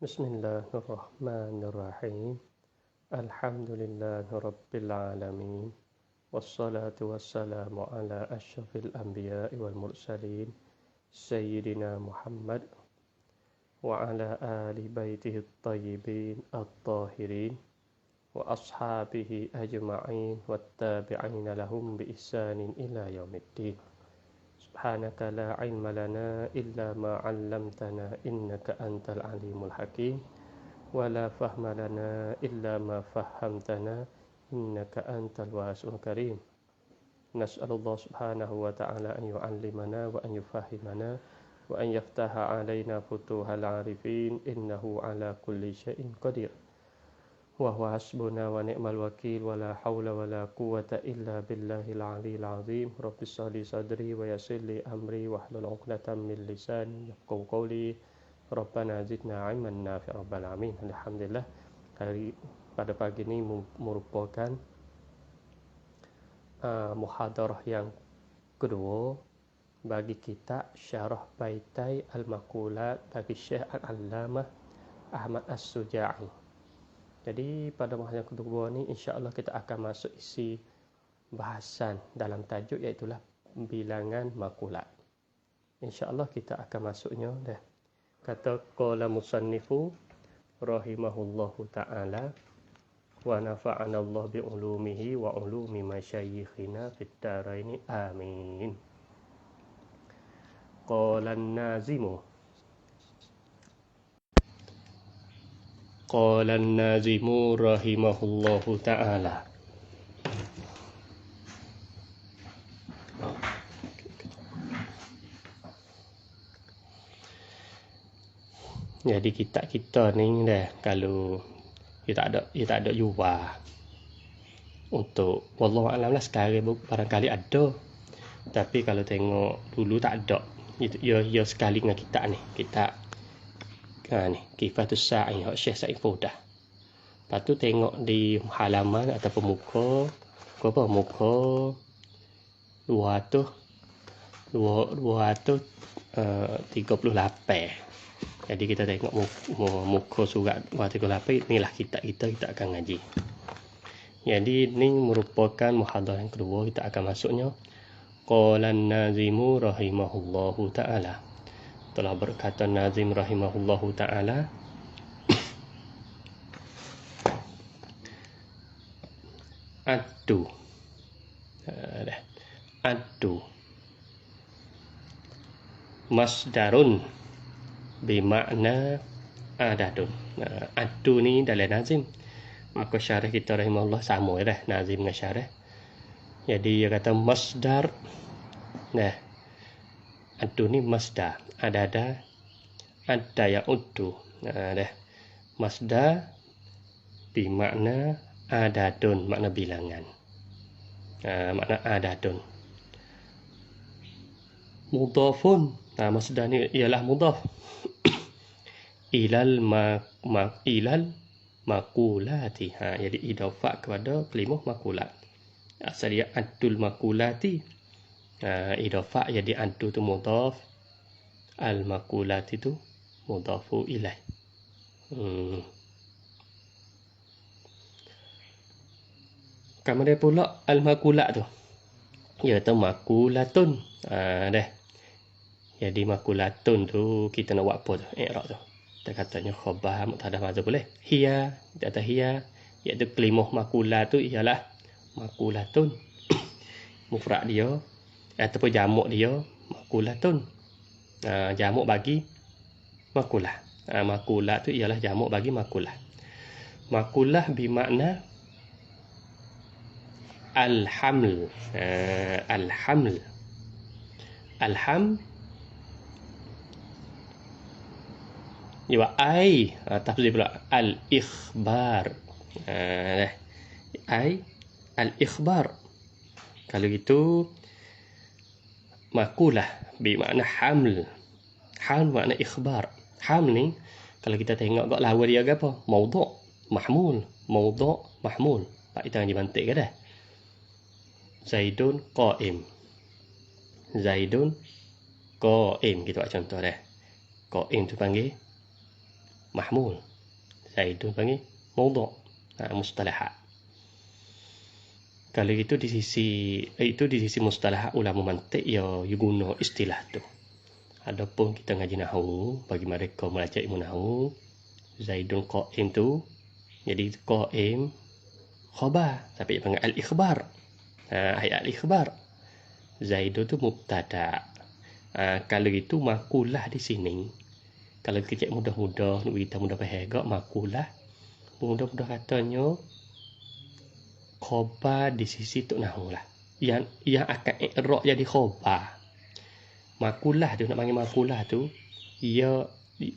Bismillahirrahmanirrahim. Alhamdulillahirabbil alamin. Wassalatu wassalamu ala asyrafil anbiya'i wal mursalin sayyidina Muhammad wa ala ali baitihi at-tayyibin at-tahirin wa ashabihi ajma'in wattabi'ina lahum bi ihsanin ila yaumiddin. Subhanaka la ilma lana illa ma 'allamtana innaka antal alimul hakim wa la fahma lana illa ma fahamtana innaka antal wasi'ul karim. Nas'alullah subhanahu wa ta'ala an yu'allimana wa an yufahimana wa an yaftaha 'alaina futuhal 'arifin innahu 'ala kulli syai'in qadir. Wa huwa hasbuna wa ni'mal wakil wa la hawla wa la quwwata illa billahil 'aliyyil 'azim. Rabbi shrah li sadri wa yassir li amri wahlul 'uqdatam min lisani yafqahu qawli. Rabbana zidna 'ilman nafi'an rabbal alamin. Alhamdulillah, pada pagi ini merupakan muhadarah yang kedua bagi kita syarah Baitai Al-Maqulat bagi Syekh Al-Allamah Ahmad As-Suja'i. Jadi pada mahal yang kedua ni insya-Allah kita akan masuk isi bahasan dalam tajuk iaitu bilangan makulat. Insya-Allah kita akan masuknya dah. Kata qala musannifu rahimahullahu taala wa nafa'ana Allah bi ulumihi wa ulumi masyayikhina fid dharain amin. Qala an-nazimu Qala an-nazimu rahimahullahu ta'ala. Jadi kita ni dah, kalau kita tak ada jua untuk wallahu alam lah, sekarang barangkali ada, tapi kalau tengok dulu tak ada. Itu ya sekali dengan kita ni, ni Kifatus Sa'i Syekh Sa'id Faudah. Lepas tu tengok di halaman ataupun muka 238. Jadi kita tengok muka surat 238. Inilah kita akan ngaji. Jadi ini merupakan muhadarah yang kedua, kita akan masuknya. Qala an-nazimu rahimahullahu ta'ala. Telah berkata Nazim rahimahullahu ta'ala, Addu masdarun bimakna adadun. Addu ni dalam Nazim, maka syarah kita rahimahullah sama dah Nazim dengan syarah. Jadi dia kata masdar. Addu ni masdar. Ada ya uddu. Masdar bimakna adadun, makna bilangan. Makna adadun. Mudhafun. Masdar ni ialah mudhaf ilal makulati. Jadi idafah kepada kalimah makulat. Asal dia addul makulati. Idafah jadi addu tu mudhaf, al-makulat itu mudhafu ilaih. Kemudian pula al-makulat tu, iaitu makulatun. Jadi makulatun tu kita nak buat apa tu? I'rab tu. Kita katanya khabar mubtada mazhuf boleh. Hiya, kata hiya, iaitu kalimah makulat tu ialah makulatun. Mufrad dia ataupun jamak dia makulatun. Jamak bagi makulah. Makulah tu ialah jamak bagi makulah. Makulah bermakna al-haml. Al-haml. Al-ham ai tafsir pula al-ikhbar. Ai al-ikhbar. Kalau gitu makulah bermakna haml. Haml makna ikhbar. Haml ni kalau kita tengok kat lawa dia apa? Maudhu', mahmul. Maudhu', mahmul. Pak kita ngaji bantik ke dah? Zaidun qa'im. Zaidun qa'im. Kita buat contoh dah. Qa'im tu panggil mahmul. Zaidun panggil maudhu'. Mustalahat. Kalau itu di sisi mustalahat ulama mantiq ya guna istilah tu. Adapun kita ngaji nahwu, bagi mereka belajar ilmu nahwu, Zaidun qa'im tu jadi qa'im khabar, tapi panggil al-ikhbar. Al-ikhbar. Zaidun tu mubtada. Kalau itu makulah di sini. Kalau kita mudah-mudah, kita mudah faham makulah. Mudah-mudah katanya khabar di sisi tu nahwu lah. Yang akan i'rab jadi khabar. Makulah tu nak panggil makulah tu, ia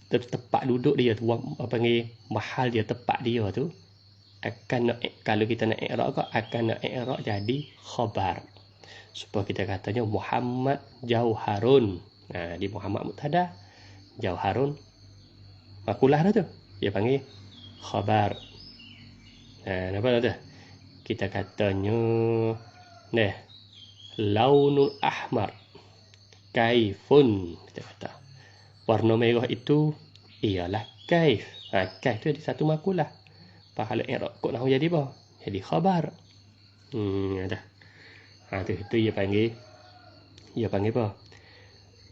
tepat duduk dia tu, panggil mahal dia, tepat dia tu akan kalau kita nak i'rab akan nak i'rab jadi khabar. Supaya kita katanya Muhammad Jauharun. Di Muhammad mubtada, Jauharun makulah dah tu. Dia panggil khabar. Nampak tak tu? Kita katanya launul ahmar kaifun, kita kata warna merah itu ialah kaif. Kaif tu ada satu makulah. Pahala i'rab kok nahwu jadi apa? Jadi khabar. Dah. Itu dia panggil apa?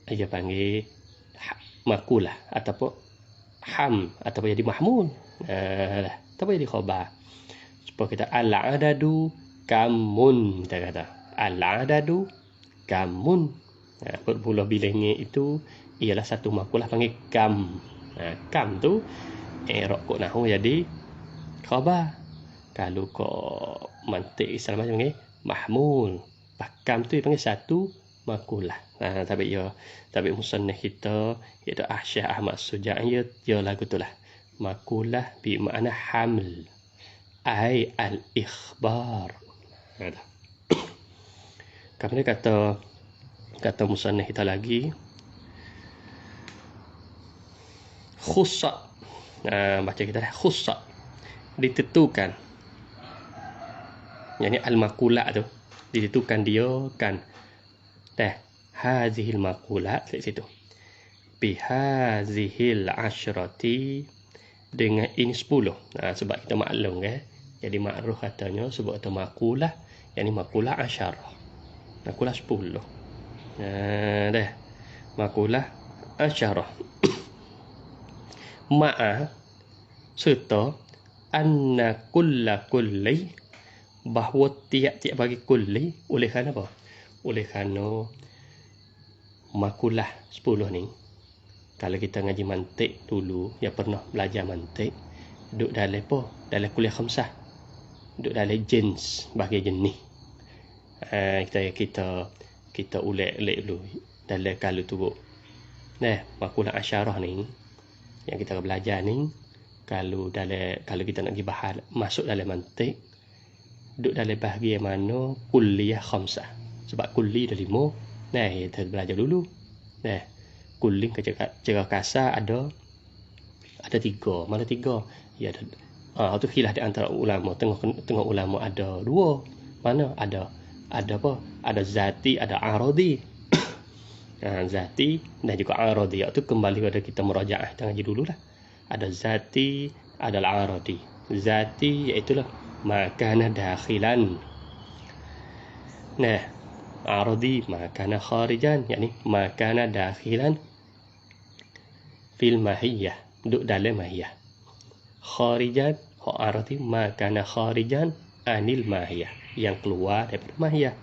Dia panggil makulah ataupun ham ataupun jadi mahmul. Ataupun jadi khabar. Supaya kita al-adadu kamun, kita kata al-adadu kamun. Berpuluh bilangnya itu ialah satu makulah panggil kam. Kam tu i'rab kok nahwu jadi khabar. Kalau kok mantiq Islam macam ni mahmul. Kam tu panggil satu makulah. Tapi musannaf kita iaitu Syekh Ahmad Suja'i dia lagu tu lah. Makulah bi makna haml. Ai al-ikhbar. Kemudian kata musannaf kita lagi khussa. Baca kita dah khussa, ditentukan. Yani al-makulah tu ditentukan dia kan. Hazihil makulah di situ. Bi hazihil asyrati, dengan ini 10. Sebab kita maklum jadi ma'ruf katanya sebab itu makulah, yani makulah asyarah. Makulah 10. Makulah asyarah. Ma'a serta anna kulla kulli, bahawa tiap-tiap bagi kulli, oleh kerana apa? Oleh kerana makulah 10 ni, kalau kita ngaji mantiq dulu, yang pernah belajar mantiq, duduk dalam apa? Dalam kuliah khamsah. Duduk dalam jins, bagi jenis. Kita ulek-ulek dulu dalam kalau tu. Makulah asyarah ni yang kita belajar ni, kalau kita nak pergi bahas masuk dalam mantiq, duduk dalam bahagian mana kuliah khamsah. Sebab kulli ada 5. Kita belajar dulu. Kulli secara kasar ada 3. Mana 3? Ya ada. Itu khilaf di antara ulama. Tengah ulama ada 2. Mana ada apa? Ada zati, ada aradi. Zati dan juga aradi. Itu kembali pada kita merajaah. Kita ngaji dululah. Ada zati, ada aradi. Zati iaitu makana dakhilan. Aradi makana kharijan, yani makana dakhilan fil mahiyah, duduk dalam mahiyah. Kharijan, aradi makana kharijan anil mahiyah, yang keluar daripada mahiyah.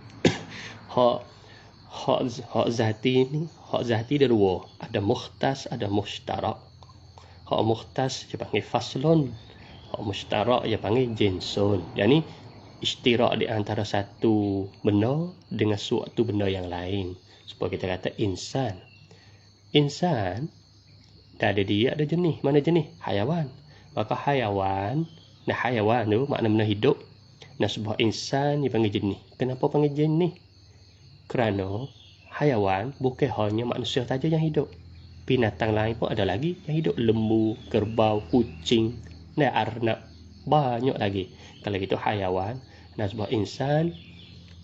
Hak zati ni, hak zati ada 2. Ada mukhtas, ada mushtarak. Hak mukhtas dia panggil faslun. Hak mushtarak dia panggil jinsun. Yani istirak di antara satu benda dengan suatu benda yang lain. Supaya kita kata insan. Insan, dah ada dia, ada jenis. Mana jenis? Hayawan. Maka hayawan tu makna benda hidup. Sebuah insan dia panggil jenis. Kenapa panggil jenis? Kerana hayawan bukan hanya manusia saja yang hidup. Binatang lain pun ada lagi yang hidup. Lembu, kerbau, kucing, arnab. Banyak lagi. Kalau itu hayawan. Sebuah insan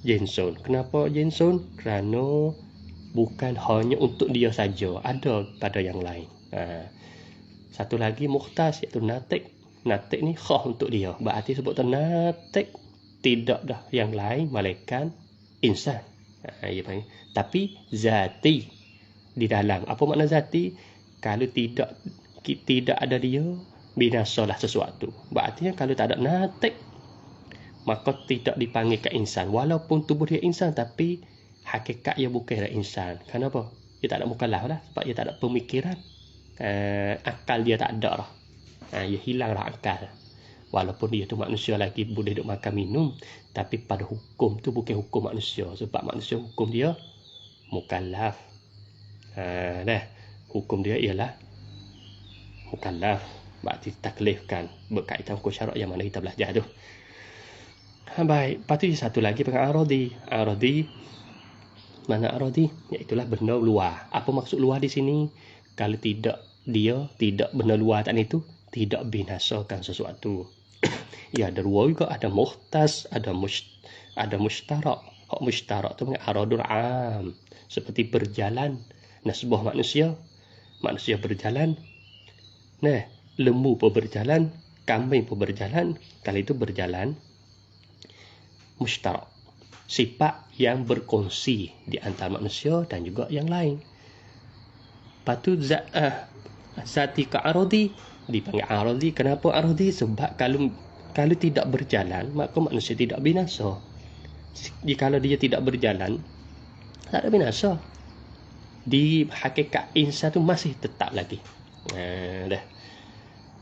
jinsun. Kenapa jinsun? Kerana bukan hanya untuk dia saja, ada pada yang lain. Satu lagi mukhtas iaitu natik. Natik ni khas untuk dia. Berarti sebut natik, tidak dah yang lain malaikat insan. Ia panggil. Tapi zati di dalam. Apa makna zati? Kalau tidak ada dia, binasalah sesuatu. Berarti kalau tak ada natik, maka tidak dipanggil ke insan. Walaupun tubuh dia insan, tapi hakikat ia bukanlah insan. Kenapa? Dia tak ada mukallaf lah. Sebab dia tak ada pemikiran. Akal dia tak ada lah. Dia hilang lah akal. Walaupun dia tu manusia lagi, boleh duk makan minum, tapi pada hukum tu bukan hukum manusia. Sebab manusia hukum dia mukallaf. Dah. Hukum dia ialah mukallaf. Berarti taklifkan berkaitan hukum syarak yang mana kita belajar tu. Baik, lepas tu satu lagi dengan aradi. Aradi, mana aradi? Iaitulah benda luar. Apa maksud luar di sini? Kalau tidak benda luar tadi itu, tidak binasakan sesuatu. Ya, ada dua juga, ada mukhtas, ada mushtarak. Hak mushtarak tu mengenai aradul am. Seperti berjalan. Nah, sebuah manusia berjalan. Nah, lembu pun berjalan, kambing pun berjalan. Kalau itu berjalan mushtarak, sifat yang berkongsi di antara manusia dan juga yang lain. Lepas tu zati ke aradi dipanggil aradi. Kenapa aradi? Sebab kalau tidak berjalan, maka manusia tidak binasa. Kalau dia tidak berjalan, tak ada binasa. Di hakikat insan tu masih tetap lagi. Dah.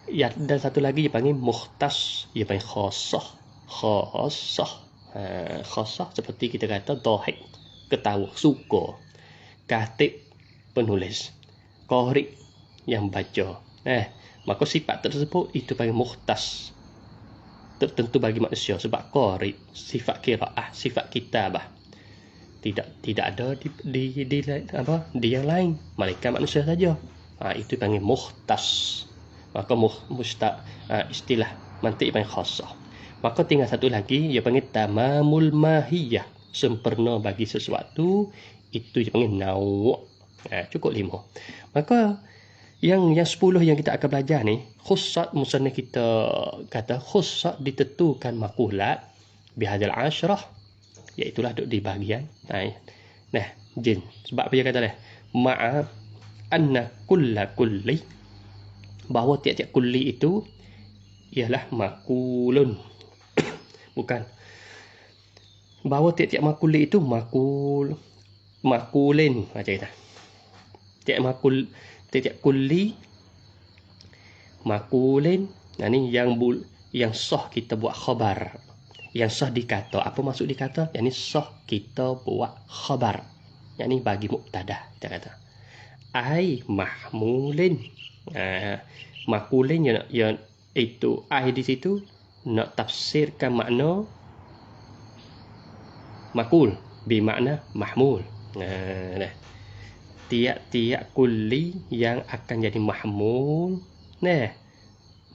Ya, dan satu lagi dia panggil mukhtas, dia panggil khasah. Khasah seperti kita kata dhahik, ketawa, suka. Katib, penulis. Qari, yang baca. Maka sifat tersebut itu panggil mukhtas, tertentu bagi manusia. Sebab qari, sifat qiraah, sifat kitabah, tidak ada di yang lain, malaikat manusia saja. Itu panggil mukhtas. Maka istilah mantik panggil khasah. Maka tinggal satu lagi, dia panggil tamamul mahiyah, sempurna bagi sesuatu. Itu dia panggil naw'. Cukup 5. Maka yang 10 yang kita akan belajar ni, khusus musannaf kita kata khusus ditentukan makulat bihadzal asyrah, iaitulah duduk di bahagian jin. Sebab apa dia kata ma'a anna kulli, bahawa tiap-tiap kulli itu ialah makulun. Bukan. Bahawa tiap-tiap makuli itu makulin macam kita. Tiap-tiap kulli makulin. Ini yang sah kita buat khabar. Yang sah dikata. Apa maksud dikata? Yang ini sah kita buat khabar. Yang ini bagi mubtada kita kata. Ai mahmulin. Makulin yang itu ai di situ nak tafsirkan makna makul bermakna mahmul. Tiap-tiap kulli yang akan jadi mahmul,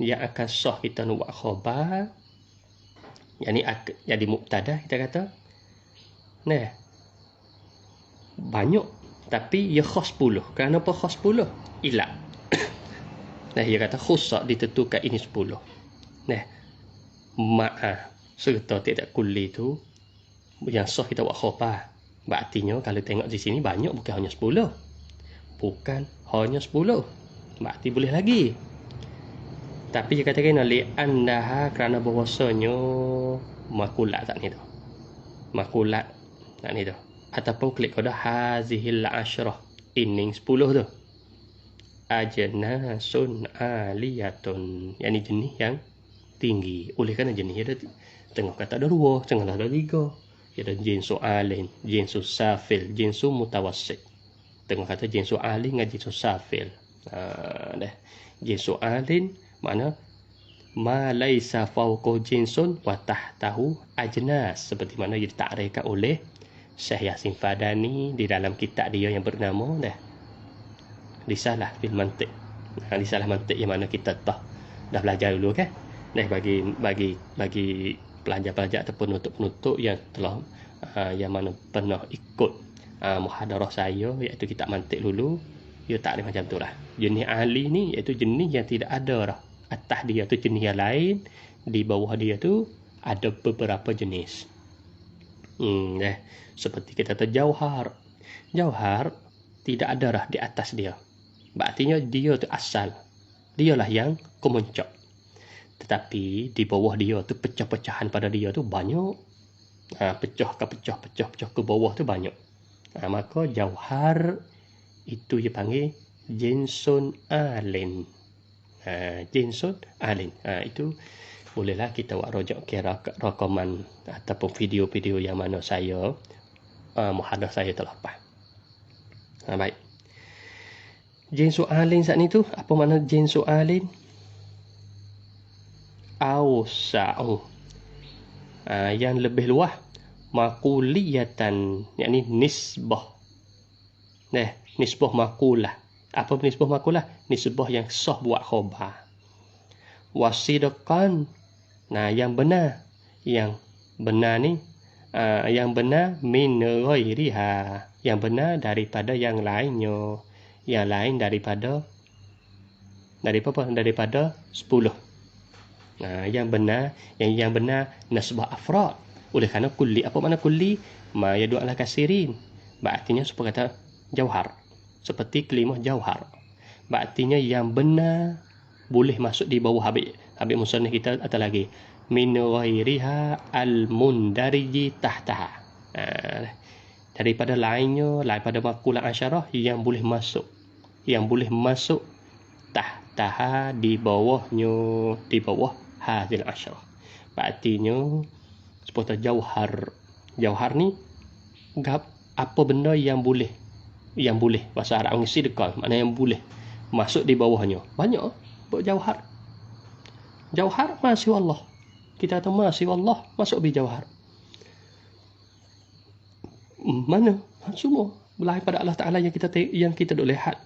yang akan sah kita nak buat khabar, yang ni jadi mubtada kita kata. Banyak, tapi ia khas 10. Kenapa khas 10? Ilah. Dia kata khusus ditentukan ini 10. Ma'a serta tiap-tiap kulli itu yang sah kita buat khabar. Berartinya kalau tengok di sini banyak, bukan hanya 10. Bukan hanya 10. Berarti boleh lagi. Tapi dia katakan li andaha kerana bahawasanya makulat tak ni tu. Makulat tak ni tu. Ataupun klik pada hazihil asyrah, ini 10 tu. Ajnasun aliyatun, yang ni jenis yang tinggi. Oleh kerana jenis dia tengok kata ada 2, tengok ada 3. Ada jinsu alin, jinsu safil, jinsu mutawassit. Tengok kata jinsu alin dengan jinsu safil. Jinsu alin mana ma laisa fawqa jinsun wa tahtahu ajnas, seperti mana yang ditakrifkan oleh Syekh Yasin Fadani di dalam kitab dia yang bernama Risalah fil Mantiq. Risalah Mantiq yang mana kita dah belajar dulu kan. Bagi pelajar-pelajar atau penutup-penutup yang telah yang mana pernah ikut muhadarah saya, iaitu kitab Mantiq dulu, dia tak ada macam tu lah. Jenis ali ni iaitu jenis yang tidak ada dah. Atas dia tu jenis yang lain, di bawah dia tu ada beberapa jenis. Seperti kita tahu jauhar. Jauhar tidak ada dah di atas dia. Artinya dia tu asal. Dialah yang kemuncak. Tetapi di bawah dia tu pecah-pecahan pada dia tu banyak. Pecah ke bawah tu banyak. Maka jauhar itu dia panggil jinsun alin. Jinsun alin. Itu bolehlah kita buat rojak ke rakaman ataupun video-video yang mana saya muhadharah saya terlepas. Baik. Jinsun alin saat ni tu, apa makna jinsun alin? Awsa'u. Yang lebih luas, makuliyatan, yakni nisbah. Nisbah makulah. Apa nisbah makulah? Nisbah yang sah buat khabar. Wasidqan. Yang benar. Yang benar ni, yang benar min ghairiha. Yang benar daripada yang lainnya. Yang lain daripada 10. Yang benar, yang benar nasbah afrad. Oleh kerana kulli, apa makna kulli? Ma yadu ala kasirin. Artinya supaya kata jauhar. Seperti kelimah jauhar. Artinya yang benar boleh masuk di bawah habis musannif kita atau lagi. Min ghairiha al-mundariji tahtaha. Daripada lainnya, daripada makulah asyarah yang boleh masuk. Yang boleh masuk tahtaha di bawahnya, di bawah hadil asyarah. Artinya seperti jauhar. Jauhar ni apa benda yang boleh bahasa Arab mengisi dekat, makna yang boleh masuk di bawahnya. Banyak berjauhar. Jauhar masih Allah. Kita tahu masih Allah masuk di jauhar. Mana? Semua berlari pada Allah Taala yang kita dok lihat.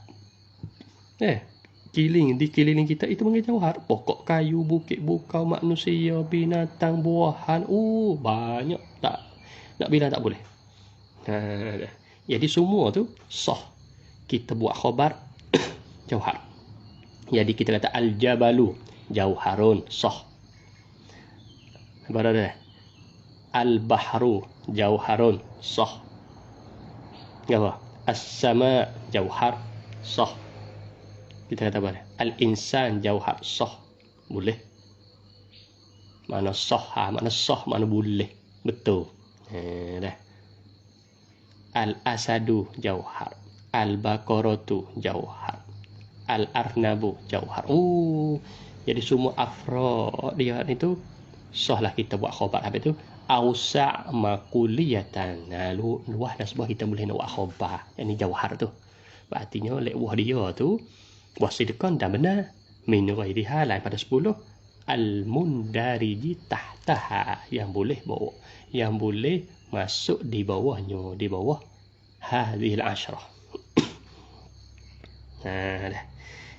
Di keliling kita itu mengenai jauhar. Pokok kayu, bukit bukau, manusia, binatang, buahan. Banyak. Tak nak bilang tak boleh. Jadi semua tu sah. Kita buat khabar jauhar. Jadi kita kata al-jabalu jauharun sah. Berada. Al-bahru jauharun sah. Apa? As-sama jauhar sah. Kita kata apa? Al-insan jauhar sah. Boleh. Mana sah, mana boleh. Betul. Dah. Al-asadu jauhar. Al-baqaratu jauhar. Al-arnabu jauhar. Jadi semua afrad dia itu sahlah kita buat khabar. Habis itu ausa' makuliyatan. Luah dah sebab kita boleh nak buat khabar. Yang ni jauhar tu. Artinya lewah dia tu wasidqan dan benar. Min ghairiha lain pada 10. Al-mundariji tahtaha. Yang boleh bawa. Yang boleh masuk di bawahnya. Di bawah hadhil asyrah.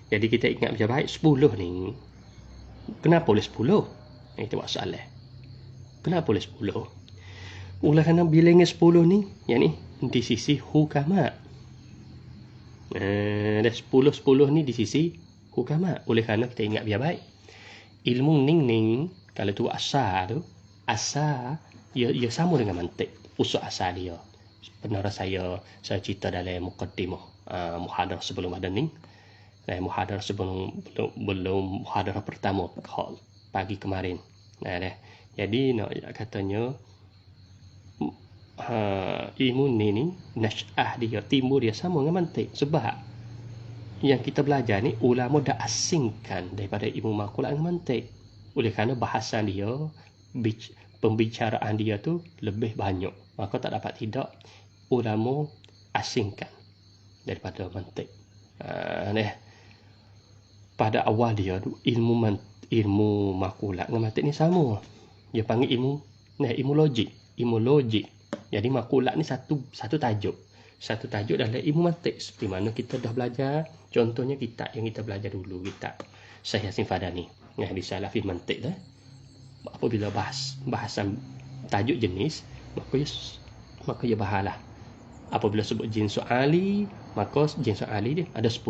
Jadi kita ingat macam baik 10 ni. Kenapa boleh 10? Itu masalah. Kenapa boleh 10? Oleh kerana bilangan 10 ni, yang ni di sisi hukama. 10 ni di sisi hukama. Oleh kerana kita ingat biar baik. Ilmu ning kalau tu asal ia sama dengan mantik. Usul asal dia. Benar saya cerita dalam muqaddimah muhadharah sebelum ada ning. Muhadharah belum muhadharah pertama pagi kemarin. Jadi nak katanya ilmu ni nasy'ah dia timbul dia sama dengan mantik. Sebab yang kita belajar ni ulama dah asingkan daripada ilmu makulah dengan mantik. Oleh kerana bahasan dia, pembicaraan dia tu lebih banyak. Maka tak dapat tidak ulama asingkan daripada mantik. Pada awal dia tu ilmu makulah dengan mantik ni sama. Dia panggil ilmu logik. Ilmu logik. Jadi makulah ni satu tajuk. Satu tajuk dalam ilmu mantik. Seperti mana kita dah belajar. Contohnya kitab yang kita belajar dulu. Kitab Syekh Yasin Fadani. Risalah fi mantik dah. Apabila bahasan tajuk jenis, maka ia bahalah Apabila sebut jinsu ali, maka jinsu ali dia ada 10.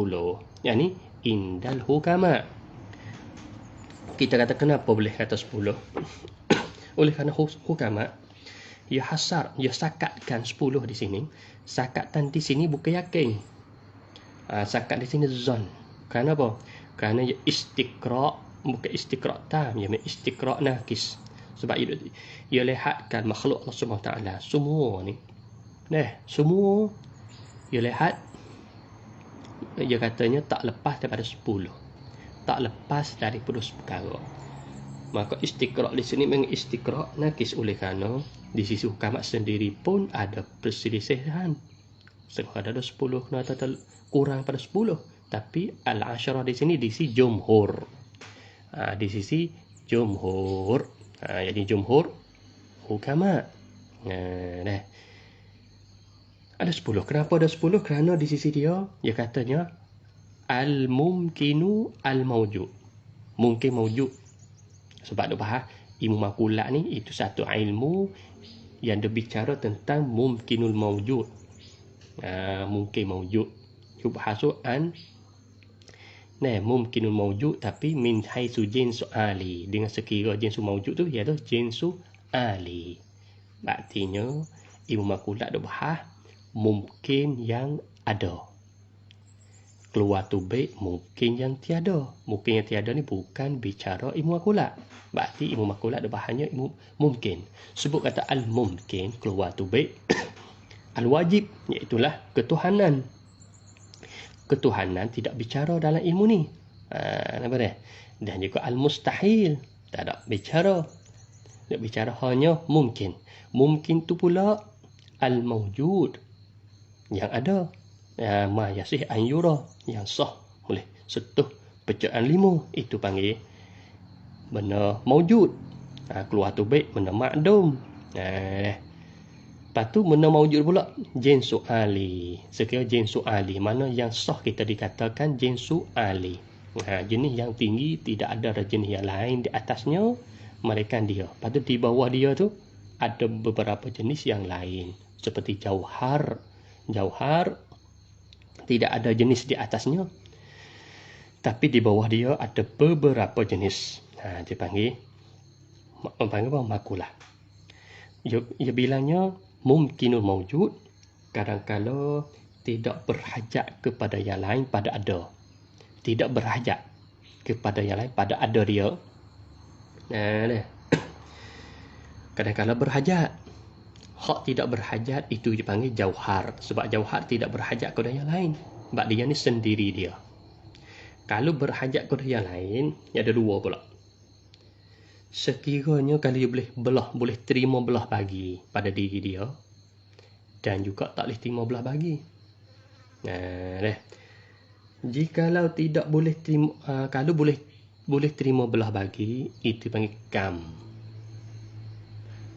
Yang ni indal hukama. Kita kata kenapa boleh kata 10? Oleh kerana hukama, ia hasar, ia sakatkan 10 di sini. Sakatan di sini bukan yakin. Sakat di sini zon. Kerana apa? Kerana ia istiqra', bukan istiqra' tam, ia istiqra' nakis. Sebab ia lihatkan makhluk Allah SWT semua ni. Semua ia lihat, ia katanya tak lepas daripada 10. Tak lepas daripada perkara. Maka istiqra' di sini memang istiqra' nakis, oleh kerana di sisi hukamat sendiri pun ada perselisihan. Setengah ada 10, kena kurang pada 10. Tapi al-asyarah di sini di sisi jumhur. Di sisi jumhur. Jadi jumhur hukamat. Ada 10. Kenapa ada 10? Kerana di sisi dia katanya al-mumkinu al-mawjud. Mungkin mawjud. Sebab dia faham ilmu makulat ni itu satu ilmu yang dia bicara tentang mumkinul mawjud. Mungkin mawjud. Yubhasu an mumkinul mawjud, tapi min haitsu jinsu ali. Dengan sekira jinsu mawjud tu iaitu jinsu ali. Artinya ilmu makulat dia bahas mungkin yang ada. Keluar tubik mungkin yang tiada. Mungkin yang tiada ni bukan bicara ilmu makulat. Berarti ilmu makulat dia bahannya ilmu mungkin. Sebut kata al-mumkin, keluar tubik. Al-wajib, iaitulah ketuhanan. Ketuhanan tidak bicara dalam ilmu ni. Nampak dia? Dan juga al-mustahil, tak ada bicara. Tak bicara hanya mungkin. Mungkin tu pula al-mawjud, yang ada. Ma yasih an yura, yang sah boleh setuh pecahan 5, itu panggil benda maujud. Keluar tubik benda makdum. Lepas tu benda maujud pula jinsu ali. Sekira jinsu ali, mana yang sah kita dikatakan jinsu ali. Jenis yang tinggi, tidak ada jenis yang lain di atasnya melainkan dia. Lepas tu di bawah dia tu ada beberapa jenis yang lain, seperti jauhar. Jauhar tidak ada jenis di atasnya, tapi di bawah dia ada beberapa jenis. Dia panggil apa? Makulah. Ia bilangnya mumkinul mawjud, kadang-kala tidak berhajat kepada yang lain pada ada. Tidak berhajat kepada yang lain pada ada dia. Kadang-kala berhajat. Hak tidak berhajat itu dipanggil jauhar. Sebab jauhar tidak berhajat kepada yang lain. Sebab dia ni sendiri dia. Kalau berhajat kepada yang lain, ada dua pula. Sekiranya kalau dia boleh terima belah bagi pada diri dia, dan juga tak boleh terima belah bagi. Jikalau tidak boleh terima, kalau boleh terima belah bagi, itu panggil kam.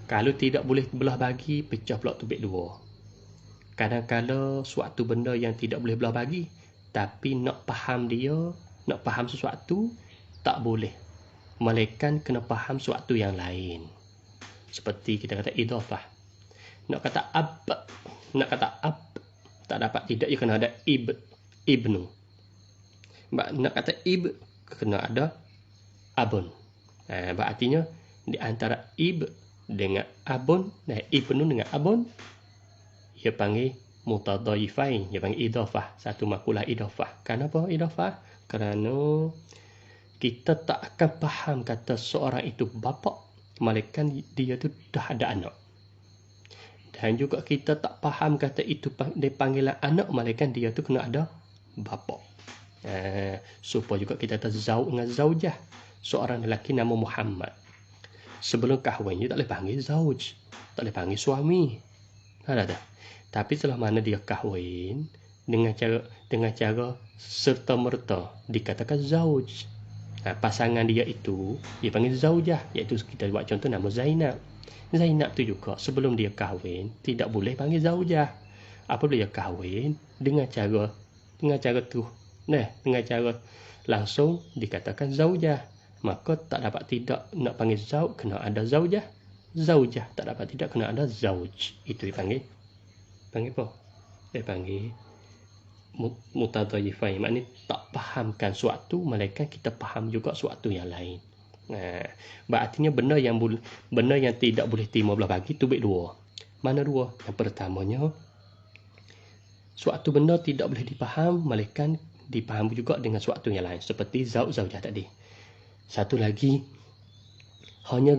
Kalau tidak boleh belah bagi, pecah pula tubik 2. Kadang-kadang suatu benda yang tidak boleh belah bagi, tapi nak faham dia, nak faham sesuatu, tak boleh. Melainkan kena faham sesuatu yang lain. Seperti kita kata idhafah. Nak kata ab, tak dapat tidak, ia kena ada ibnu. Nak kata kena ada abun. Berartinya di antara dengan abun, ibnu dengan abun, ia panggil mutadaifain, ia panggil idhafah, satu makulah idhafah. Kenapa idhafah? Kerana kita tak akan faham kata seorang itu bapa, melainkan dia tu dah ada anak. Dan juga kita tak faham kata itu dia panggilan anak, melainkan dia tu kena ada bapa. Supaya juga kita kata zauj dengan zaujah. Seorang lelaki nama Muhammad, sebelum kahwin dia tak boleh panggil zauj, tak boleh panggil suami. Tak. Tapi setelah mana dia kahwin, dengan cara serta merta dikatakan zauj. Pasangan dia itu dia panggil zaujah, iaitu kita buat contoh nama Zainab. Zainab tu juga sebelum dia kahwin tidak boleh panggil zaujah. Apabila dia kahwin dengan cara tu, dengan cara langsung dikatakan zaujah. Maka tak dapat tidak nak panggil zauj, kena ada zaujah. Zaujah tak dapat tidak, kena ada zauj. Itu dipanggil apa? Dia panggil mutadayyifain, maknanya tak fahamkan suatu melainkan kita faham juga suatu yang lain. Berartinya benda yang tidak boleh terima belah bagi tu baik dua. Mana dua? Yang pertamanya, suatu benda tidak boleh dipaham melainkan dipaham juga dengan suatu yang lain, seperti zaujah tadi. Satu lagi, hanya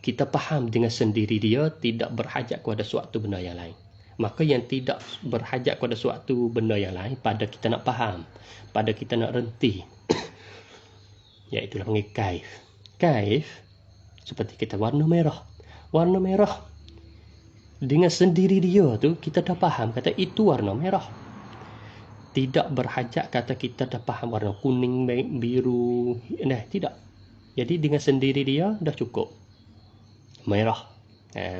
kita faham dengan sendiri dia, tidak berhajat kepada suatu benda yang lain. Maka yang tidak berhajat kepada suatu benda yang lain, pada kita nak faham, pada kita nak renti, iaitulah panggil kaif. Kaif, seperti kita warna merah. Warna merah, dengan sendiri dia tu, kita dah faham, kata itu warna merah. Tidak berhajat kata kita dah faham warna kuning, biru, tidak. Jadi dengan sendiri dia dah cukup. Merah.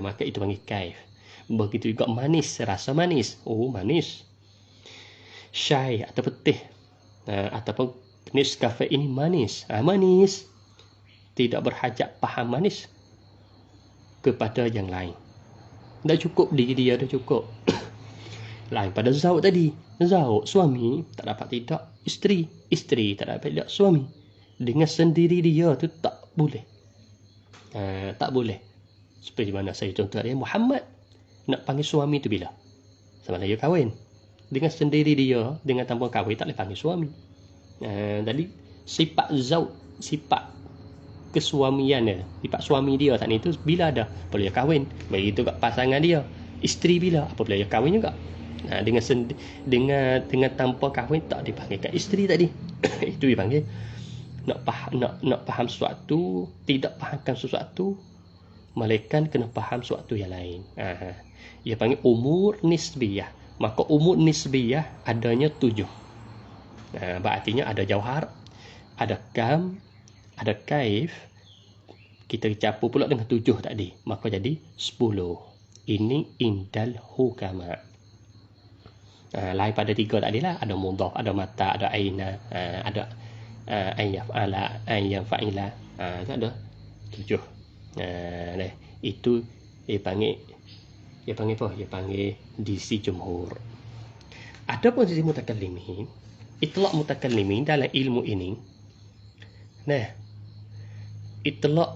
Maka itu panggil kaif. Begitu juga manis, rasa manis. Oh, manis. Syai atau petih. Ataupun Nescafe ini manis. Manis. Tidak berhajat faham manis kepada yang lain. Dah cukup diri dia, dah cukup. Lain pada zauq tadi. Zauq, suami, tak dapat tidak isteri. Isteri tak dapat tidak suami. Dengan sendiri dia tu tak boleh. Tak boleh. Seperti mana saya contoh dia, Muhammad nak panggil suami tu bila? Sama dia kahwin. Dengan sendiri dia, dengan tanpa kahwin tak boleh panggil suami. Jadi sifat zauq, sifat kesuamian dia, sifat suami dia tak ni tu bila ada? Apabila dia kahwin. Begitu kat pasangan dia. Isteri bila? Apabila dia kahwin juga. Dengan tanpa kahwin tak dipanggilkan isteri tadi. Itu dipanggil nak faham sesuatu, tidak fahamkan sesuatu, melainkan kena faham sesuatu yang lain. Dia panggil umur nisbiyah. Maka umur nisbiyah adanya 7. Berartinya ada jauhar, ada kam, ada kaif. Kita campur pula dengan 7 tadi, maka jadi 10. Ini indal hukama. Lain pada 3 tadi lah. Ada mudhaf, ada mata, ada aina, ada ayyaf'ala, ayyaf'ila. Ada 7. Itu dia panggil apa? Dia panggil disi jumhur. Ada pun sisi mutakallimin. Itlaq mutakallimin dalam ilmu ini. Itlaq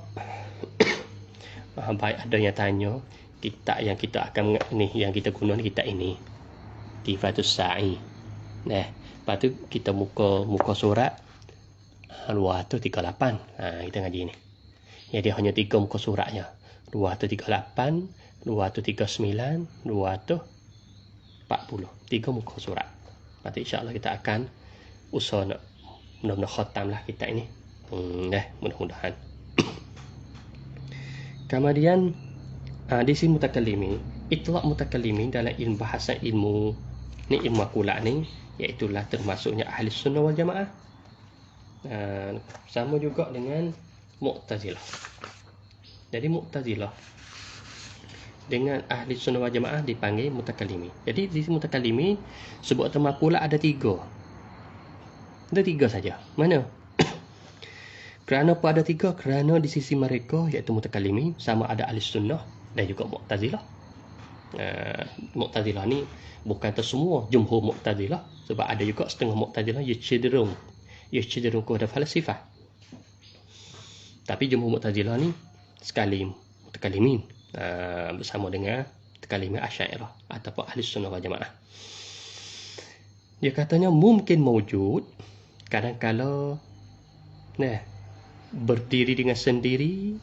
baik ada yang tanya, kitab yang kita akan ni, yang kita guna ni kitab ini, Kifatus Sa'i. Lepas tu kita muka surat 238. Kita ngaji ni. Jadi hanya 3 muka suratnya. 238, 239, 240. 3 muka surat. Lepas tu insya-Allah kita akan usaha nak mudah-mudahan khatam lah kitab ini. Mudah-mudahan. Kemudian di sini mutakallimin, itlaq mutakallimin dalam ilmu bahasa, ilmu akulah ni, iaitulah termasuknya ahli sunnah wal jamaah. Sama juga dengan Mu'tazilah. Jadi Mu'tazilah dengan ahli sunnah wal jamaah dipanggil mutakallimin. Jadi di sini mutakallimin sebut termakulah ada 3. Ada 3 saja. Mana? Kerana apa ada 3? Kerana di sisi mereka, iaitu mutakallimin, sama ada ahli sunnah dan juga Mu'tazilah. Mu'tazilah ni bukan semua jumhur Mu'tazilah, sebab ada juga setengah Mu'tazilah ia cenderung kepada falsafah. Tapi jumhur Mu'tazilah ni sekali mutakallimin, bersama dengan mutakallimin Asy'ariyah ataupun ahli sunnah wal jamaah. Dia katanya mungkin mewujud kadang-kala berdiri dengan sendiri,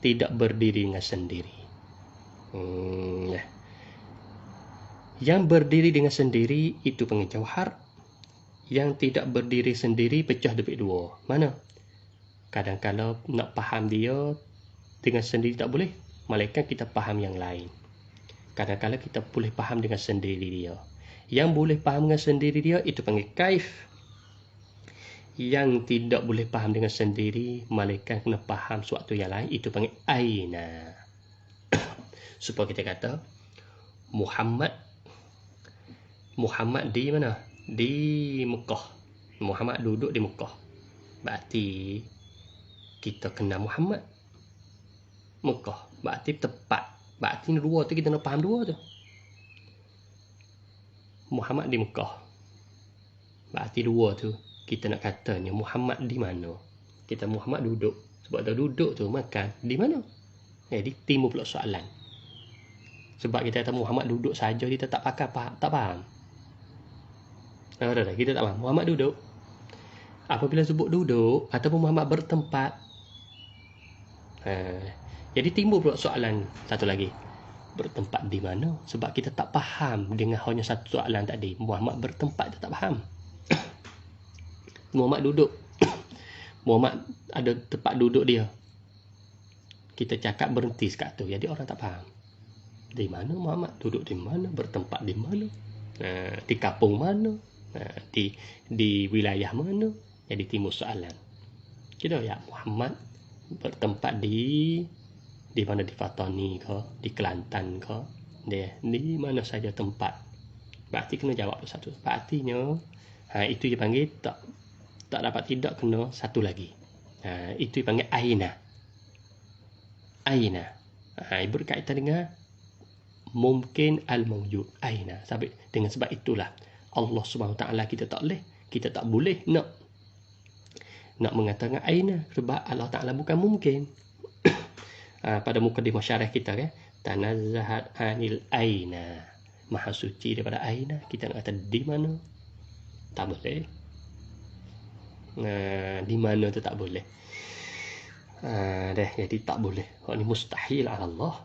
tidak berdiri dengan sendiri. Yang berdiri dengan sendiri itu panggil jauhar. Yang tidak berdiri sendiri pecah dibagi 2. Mana? Kadang-kadang nak faham dia dengan sendiri tak boleh, malaikat kita faham yang lain. Kadang-kadang kita boleh faham dengan sendiri dia. Yang boleh faham dengan sendiri dia itu panggil kaif. Yang tidak boleh faham dengan sendiri, malaikat kena faham suatu yang lain, itu panggil aina. Supaya kita kata Muhammad di mana? Di Mekah. Muhammad duduk di Mekah. Berarti kita kenal Muhammad. Mekah. Berarti tepat. Berarti 2 tu kita nak faham 2 tu. Muhammad di Mekah. Berarti dua tu kita nak katanya Muhammad di mana? Kita Muhammad duduk. Sebab dah duduk tu makan di mana? Jadi timbul pula soalan. Sebab kita kata Muhammad duduk saja kita tak tak faham. Kita tak faham. Muhammad duduk. Apabila sebut duduk ataupun Muhammad bertempat. Jadi timbul pula soalan satu lagi. Bertempat di mana? Sebab kita tak faham dengan hanya satu soalan tadi. Muhammad bertempat kita tak faham. Muhammad duduk. Muhammad ada tempat duduk dia. Kita cakap berhenti sekat tu. Jadi orang tak faham. Di mana Muhammad? Duduk di mana? Bertempat di mana? Di kampung mana? Di wilayah mana? Jadi timbul soalan. Kita ya Muhammad bertempat di mana? Di Fatani ke? Di Kelantan ke? Di mana saja tempat. Berarti kena jawab satu. Berartinya itu dia panggil tak dapat tidak kena satu lagi. Itu dipanggil aina. Aina. Berkaitan dengan mungkin al-mawjud. Aina. Dengan sebab itulah Allah SWT kita tak boleh nak mengatakan aina sebab Allah Taala bukan mungkin. Pada mukadimah syarah kita tanazzahat anil aina. Maha suci daripada aina. Kita nak kata di mana? Tak boleh. Di mana tu tak boleh. Jadi tak boleh. Ini mustahil ala Allah.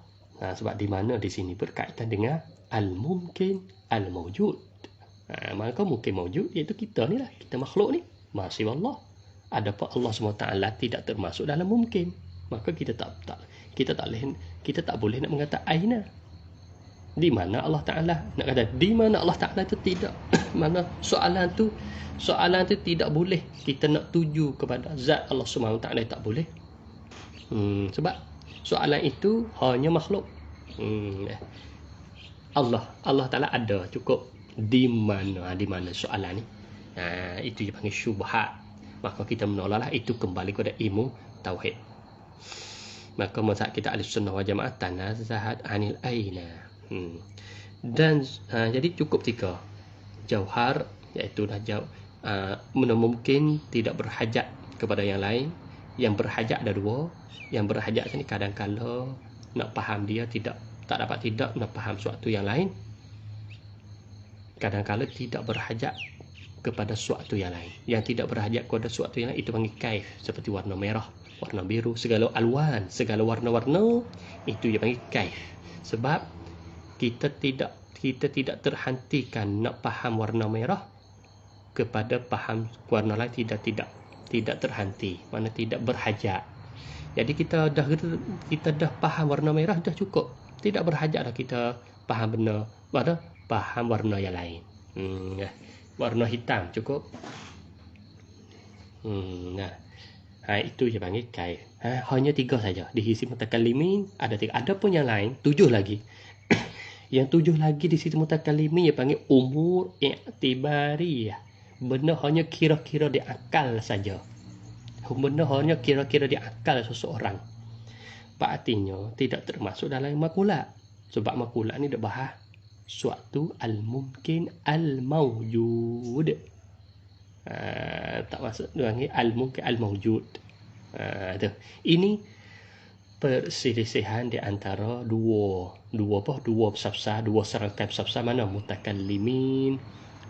Sebab di mana di sini berkaitan dengan al-mumkin al-mawjud. Maka mungkin mawjud iaitu kita ni lah. Kita makhluk ni. Masih Allah. Adapun Allah SWT tidak termasuk dalam mungkin. Maka kita tak boleh nak mengata aina. Di mana Allah Taala? Nak kata di mana Allah Taala itu tidak. Mana soalan tu tidak boleh kita nak tuju kepada zat Allah SWT tak boleh. Sebab soalan itu hanya makhluk. Allah Taala ada cukup. Di mana soalan ni? Itu dipanggil syubhat. Maka kita menolaklah itu kembali kepada ilmu tauhid. Maka mazhab kita Ahlussunnah wal Jamaah tanazzahat anil aina. Dan jadi cukup 3 jauhar, iaitu dah mana mungkin tidak berhajat kepada yang lain. Yang berhajat ada 2. Yang berhajat ni kadang-kala nak faham dia tak dapat tidak nak faham suatu yang lain. Kadang-kala tidak berhajat kepada suatu yang lain. Yang tidak berhajat kepada suatu yang lain itu panggil kaif. Seperti warna merah, warna biru, segala alwan, segala warna-warna itu dia panggil kaif. Sebab kita tidak terhentikan nak faham warna merah kepada faham warna lain tidak terhenti. Mana tidak berhajat. Jadi kita dah faham warna merah dah cukup. Tidak berhajat dah kita faham benda faham warna yang lain. Warna hitam cukup. Itu je panggil kaif. Hanya 3 saja. Di sisi mutakallimin ada 3. Ada pun yang lain 7 lagi. Yang 7 lagi di sisi mutakallimin yang panggil umur i'tibariyah. Benda hanya kira-kira di akal saja. Benda hanya kira-kira di akal seseorang. Artinya tidak termasuk dalam makulat. Sebab makulat ni dah bahas suatu al-mumkin al-mawjud. Tak masuk panggil al-mumkin al-mawjud. Ini perselisihan di antara dua serangkaian pesabsa mana mutakallimin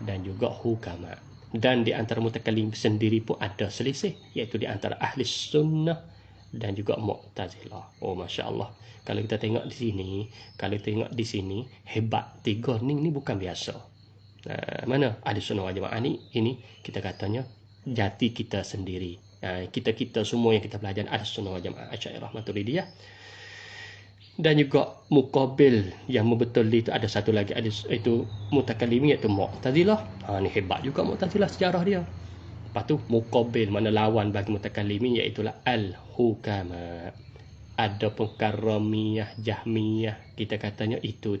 dan juga hukama. Dan di antara mutakallim sendiri pun ada selisih, iaitu di antara ahli sunnah dan juga Mu'tazilah. Masya Allah. Kalau kita tengok di sini, hebat 3 ni bukan biasa. Mana ahli sunnah wal jamaah ini kita katanya jati kita sendiri. Kita semua yang kita belajar ahli sunnah wal jamaah Asy'ariyah Maturidiyah. Dan juga muqabil yang membetul itu ada satu lagi, itu mutakallimin iaitu Mu'tazilah. Ni hebat juga Mu'tazilah sejarah dia. Lepas tu muqabil mana lawan bagi mutakallimin iaitu al-hukama. Ada pun Karramiyah, Jahmiyah, kita katanya itu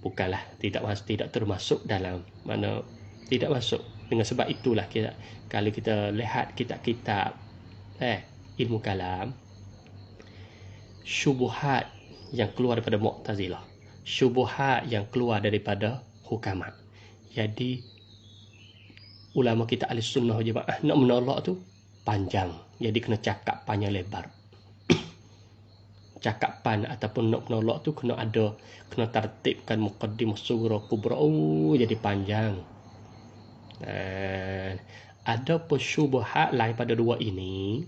bukanlah tidak termasuk dalam mana tidak masuk. Dengan sebab itulah kalau kita lihat kitab-kitab ilmu kalam, syubuhat yang keluar daripada Mu'tazilah, syubuhat yang keluar daripada hukama, Jadi ulama kita ahli sunnah jemaah nak menolak tu panjang. Jadi kena cakap panjang lebar. Cakapan ataupun nak menolak tu kena tertibkan muqaddimah surah kubra. Oh, jadi panjang. Ada syubhat lain pada dua ini.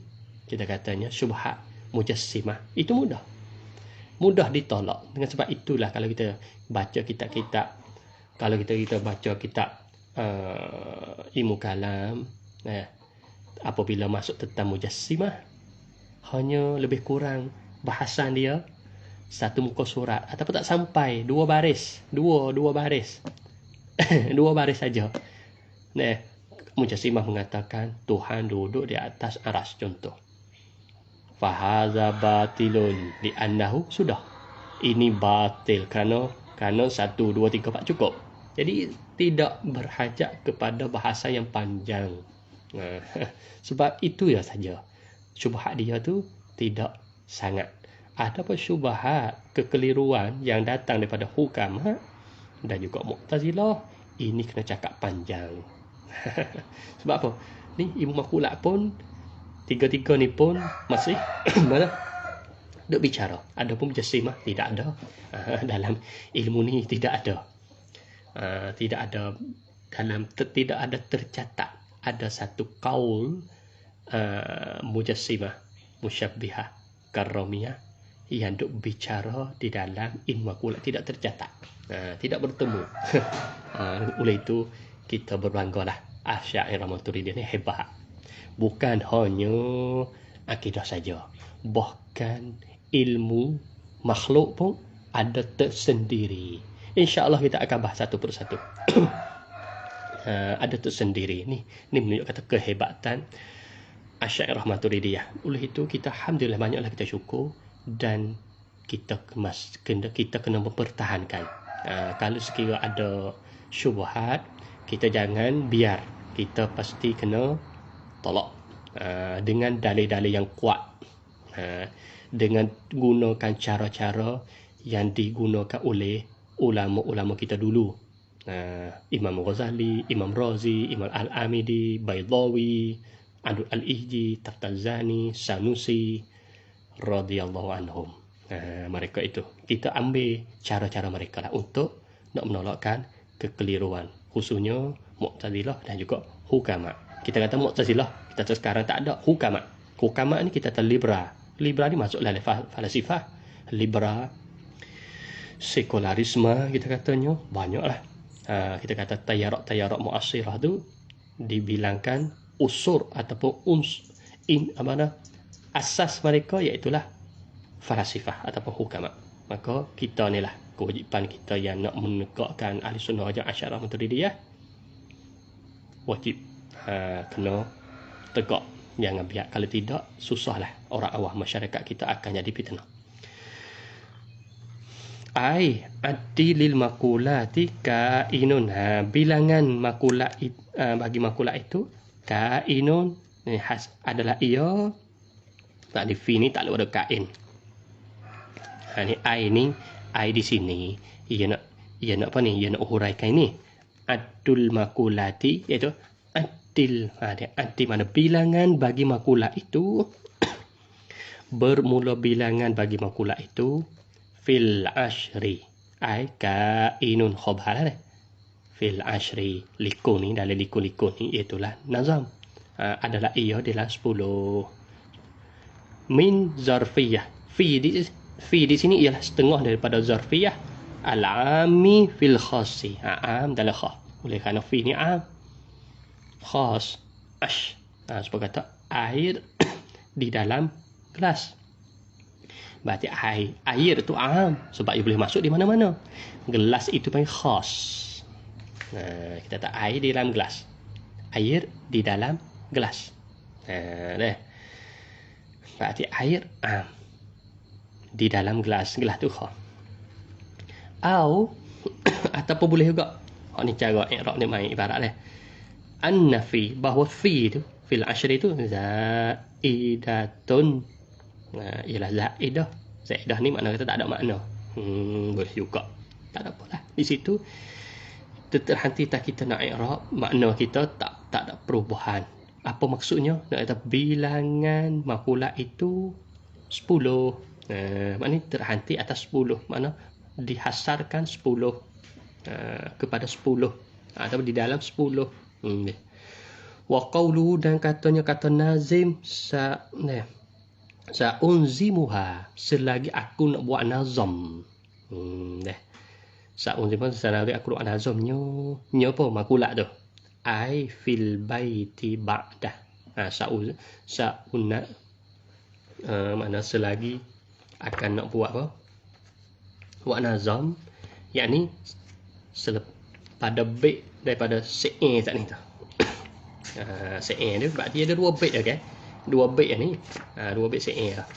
Kita katanya syubhat mujassimah. Itu mudah ditolak. Dengan sebab itulah kalau kita baca kitab-kitab, kalau kita baca kitab ilmu kalam, apabila masuk tentang mujassimah, hanya lebih kurang bahasan dia satu muka surat ataupun tak sampai dua baris dua baris dua baris saja. Mujassimah mengatakan Tuhan duduk di atas aras, contoh. Fahaza batilun li'annahu, sudah, ini batil kerana 1, 2, 3, 4 cukup. Jadi tidak berhajat kepada bahasa yang panjang. Sebab itu ya saja. Syubhat dia tu tidak sangat. Ada pun syubhat kekeliruan yang datang daripada hukama dan juga Mu'tazilah, ini kena cakap panjang. Sebab apa? Ni ilmu makulat pun tiga-tiga ni pun masih mana duk bicara. Ada pun mujassimah tidak ada. Dalam ilmu ni tidak ada. Tidak ada tercatat ada satu kaul mujassimah, musyabbihah, karramiyah yang duk bicara di dalam ilmu makulat, tidak tercatat. Tidak bertemu. Oleh itu kita berbanggalah Asy'ariyah Maturidiyah ni hebat. Bukan hanya akidah saja, bahkan ilmu makhluk pun ada tersendiri. InsyaAllah kita akan bahas satu persatu. Ada tersendiri. Ni menunjuk kata kehebatan Asy'ariyah Maturidiyah. Oleh itu kita alhamdulillah banyaklah kita syukur dan kita kena mempertahankan. Kalau sekiranya ada syubhat, kita jangan biar, kita pasti kena tolak dengan dalil-dalil yang kuat, dengan gunakan cara-cara yang digunakan oleh ulama-ulama kita dulu, Imam Ghazali, Imam Razi, Imam Al-Amidi, Baydawi, Abdul Al-Ihji, Taftazani, Sanusi radhiyallahu anhum. Mereka itu kita ambil cara-cara mereka lah untuk nak menolakkan kekeliruan, khususnya Mu'tazilah dan juga hukama. Kita kata Mu'tazilah, kita sekarang tak ada hukama. Hukama ni kita kata liberal. Liberal ni masuk dalam falsafah. Liberal, sekularisme kita katanya banyaklah. Kita kata tayarat mu'assirah tu dibilangkan usur ataupun asas mereka iaitulah falsafah ataupun hukama. Maka kita ni lah kewajipan kita yang nak menegakkan ahli sunnah wal Asy'ariyah Maturidiyah, wajib kena tegak, jangan biar. Kalau tidak, susahlah orang awam masyarakat kita akan jadi fitnah. Adilil makulati kainun. Bilangan makulat bagi makulat itu kainun adalah ia. Tak di fi ni tak ada kain. Ni ai di sini ia nak apa ni? Ia nak huraikan ini. Adul makulati iaitu adil. Adil mana bilangan bagi makulat itu. Bermula bilangan bagi makulat itu fil ashri. Ai kainun khabar lah. Fil ashri likun ni, dalam likun ni iaitulah nazam. Adalah ia dalam 10 min zarfiyah. Fi di sini ialah setengah daripada zarfiyah al-ami fil khasi. Am dalam khas. Oleh kerana fi ni am, khas ash. Sebab kata air di dalam gelas. Berarti air itu am sebab ia boleh masuk di mana-mana. Gelas itu panggil khas. Kita kata air di dalam gelas. Air di dalam gelas. Berarti air am di dalam gelas. Gelas tu khas. Ataupun boleh juga, ni cara i'rab ni main ibarat lah. An-nafi, bahawa fi tu fil ashri tu zaidatun. Ialah zaidah. Zaidah ni makna kata tak ada makna. Boleh juga. Tak ada apalah. Di situ terhenti tak kita nak i'rab, makna kita tak ada perubahan. Apa maksudnya? Nak kata bilangan makulah itu 10. Maknanya terhenti atas 10. Makna dihasarkan 10 kepada 10 atau di dalam 10. Wa qawlu, dan katanya kata nazim sa'unzimuha, selagi aku nak buat nazam. Sa'unzimuha, selagi aku nak nazamnya. Nya apa makulah tu? Ai fil baiti ba'dah. Sa'unna makna selagi akan nak buat apa? Buat nazam, yakni pada bait daripada se'e saat ni tu. Se'e dia berarti ada 2 bait, okey. 2 bait ni. 2 bait se'e lah.